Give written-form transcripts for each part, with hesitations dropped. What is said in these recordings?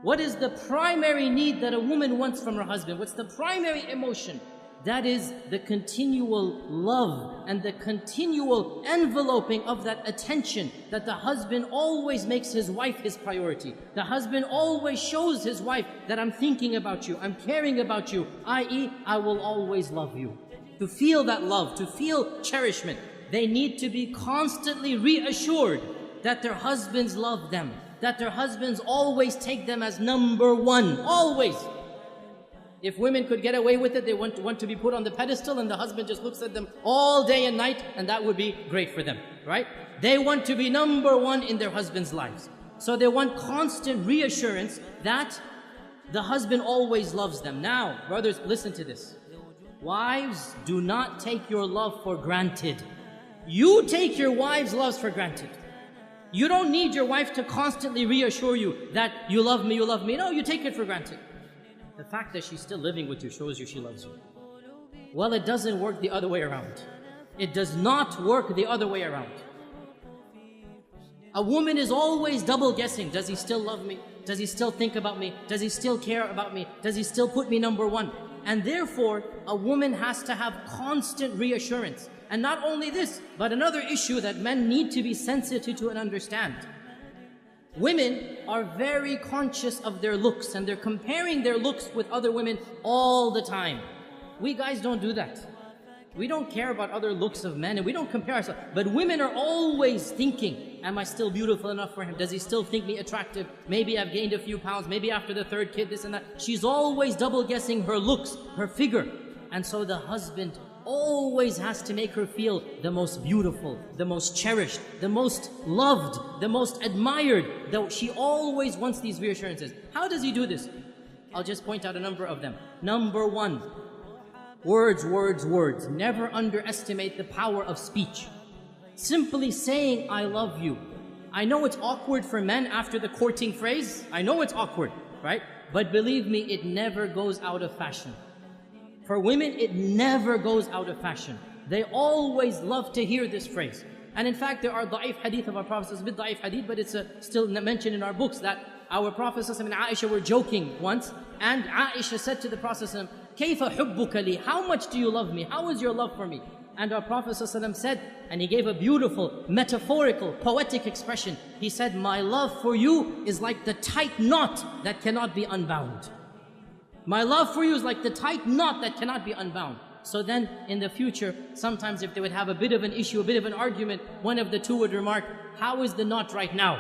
What is the primary need that a woman wants from her husband? What's the primary emotion? That is the continual love and the continual enveloping of that attention, that the husband always makes his wife his priority. The husband always shows his wife that I'm thinking about you, I'm caring about you, i.e., I will always love you. To feel that love, to feel cherishment, they need to be constantly reassured that their husbands love them, that their husbands always take them as number one, always. If women could get away with it, they want to be put on the pedestal and the husband just looks at them all day and night, and that would be great for them, right? They want to be number one in their husbands' lives. So they want constant reassurance that the husband always loves them. Now, brothers, listen to this. Wives, do not take your love for granted. You take your wife's love for granted. You don't need your wife to constantly reassure you that you love me, you love me. No, you take it for granted. The fact that she's still living with you shows you she loves you. Well, it doesn't work the other way around. It does not work the other way around. A woman is always double guessing. Does he still love me? Does he still think about me? Does he still care about me? Does he still put me number one? And therefore, a woman has to have constant reassurance. And not only this, but another issue that men need to be sensitive to and understand. Women are very conscious of their looks, and they're comparing their looks with other women all the time. We guys don't do that. We don't care about other looks of men, and we don't compare ourselves. But women are always thinking, am I still beautiful enough for him? Does he still think me attractive? Maybe I've gained a few pounds, maybe after the third kid, this and that. She's always double guessing her looks, her figure. And so the husband always has to make her feel the most beautiful, the most cherished, the most loved, the most admired. Though she always wants these reassurances. How does he do this? I'll just point out a number of them. Number one, words, words, words. Never underestimate the power of speech. Simply saying, I love you. I know it's awkward for men after the courting phrase. I know it's awkward, right? But believe me, it never goes out of fashion. For women, it never goes out of fashion. They always love to hear this phrase. And in fact, there are da'if hadith of our Prophet, it's a bit da'if hadith, but it's still mentioned in our books that our Prophet and Aisha were joking once, and Aisha said to the Prophet, كَيْفَ حُبُّكَ لِي? How much do you love me? How is your love for me? And our Prophet said, and he gave a beautiful, metaphorical, poetic expression. He said, my love for you is like the tight knot that cannot be unbound. My love for you is like the tight knot that cannot be unbound. So then, in the future, sometimes if they would have a bit of an issue, a bit of an argument, one of the two would remark, how is the knot right now?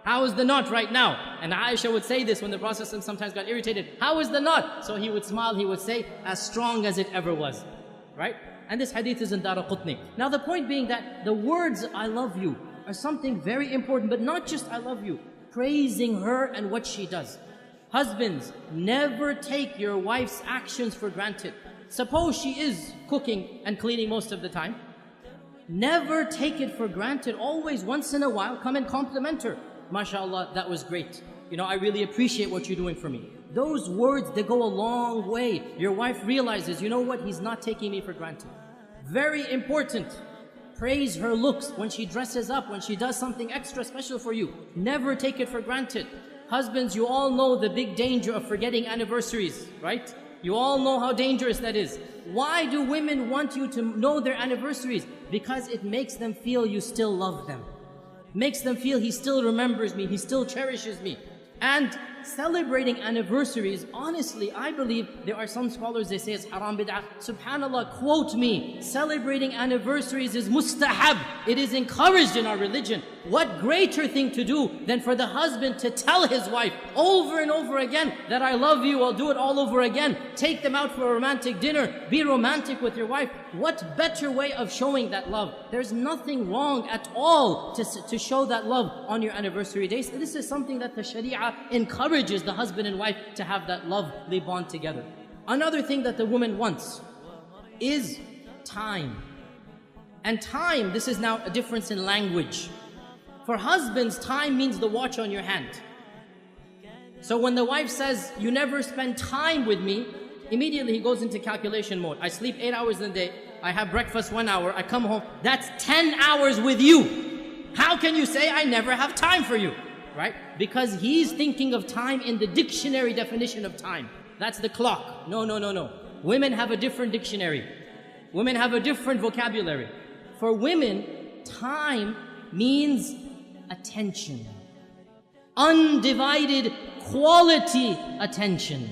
How is the knot right now? And Aisha would say this when the Prophet sometimes got irritated. How is the knot? So he would smile, he would say, as strong as it ever was. Right? And this hadith is in Daraqutni. Now the point being that the words, I love you, are something very important, but not just I love you. Praising her and what she does. Husbands, never take your wife's actions for granted. Suppose she is cooking and cleaning most of the time. Never take it for granted. Always, once in a while, come and compliment her. MashaAllah, that was great. You know, I really appreciate what you're doing for me. Those words, they go a long way. Your wife realizes, you know what, he's not taking me for granted. Very important. Praise her looks when she dresses up, when she does something extra special for you. Never take it for granted. Husbands, you all know the big danger of forgetting anniversaries, right? You all know how dangerous that is. Why do women want you to know their anniversaries? Because it makes them feel you still love them. Makes them feel he still remembers me, he still cherishes me. And celebrating anniversaries, honestly, I believe there are some scholars, they say it's haram bid'ah. SubhanAllah, quote me, celebrating anniversaries is mustahab. It is encouraged in our religion. What greater thing to do than for the husband to tell his wife over and over again that I love you, I'll do it all over again. Take them out for a romantic dinner. Be romantic with your wife. What better way of showing that love? There's nothing wrong at all to show that love on your anniversary days. This is something that the Sharia encourages the husband and wife to have that lovely bond together. Another thing that the woman wants is time. And time, this is now a difference in language. For husbands, time means the watch on your hand. So when the wife says, you never spend time with me, immediately he goes into calculation mode. I sleep 8 hours in the day, I have breakfast 1 hour, I come home, that's 10 hours with you. How can you say I never have time for you? right? Because he's thinking of time in the dictionary definition of time. That's the clock. No, no, no, no. Women have a different dictionary. Women have a different vocabulary. For women, time means attention. Undivided quality attention.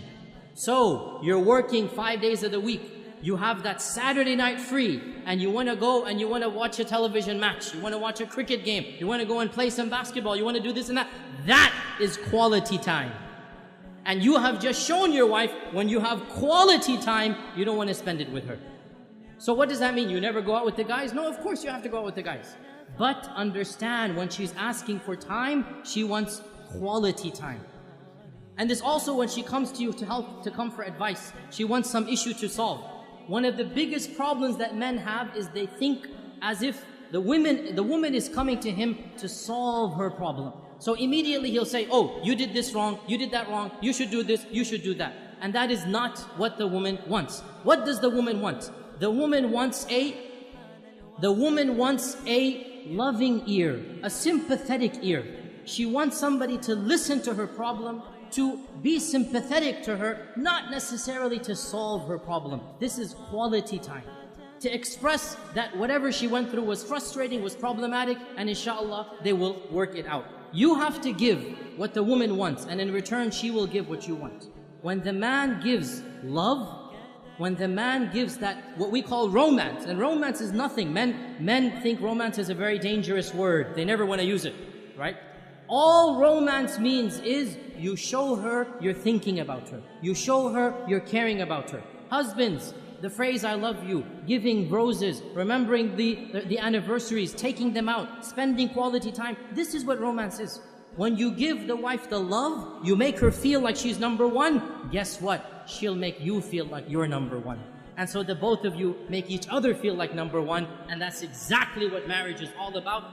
So, you're working 5 days of the week. You have that Saturday night free, and you want to go and you want to watch a television match. You want to watch a cricket game. You want to go and play some basketball. You want to do this and that. That is quality time. And you have just shown your wife, when you have quality time, you don't want to spend it with her. So what does that mean? You never go out with the guys? No, of course you have to go out with the guys. But understand, when she's asking for time, she wants quality time. And this also when she comes to you to come for advice. She wants some issue to solve. One of the biggest problems that men have is they think as if the woman is coming to him to solve her problem. So immediately he'll say, oh, you did this wrong, you did that wrong, you should do this, you should do that. And that is not what the woman wants. What does the woman want? The woman wants a loving ear, a sympathetic ear. She wants somebody to listen to her problem, to be sympathetic to her, not necessarily to solve her problem. This is quality time. To express that whatever she went through was frustrating, was problematic, and inshallah, they will work it out. You have to give what the woman wants, and in return, she will give what you want. When the man gives love, when the man gives that, what we call romance, and romance is nothing. Men think romance is a very dangerous word. They never want to use it, right? All romance means is you show her you're thinking about her. You show her you're caring about her. Husbands, the phrase I love you, giving roses, remembering the anniversaries, taking them out, spending quality time. This is what romance is. When you give the wife the love, you make her feel like she's number one. Guess what? She'll make you feel like you're number one. And so the both of you make each other feel like number one. And that's exactly what marriage is all about.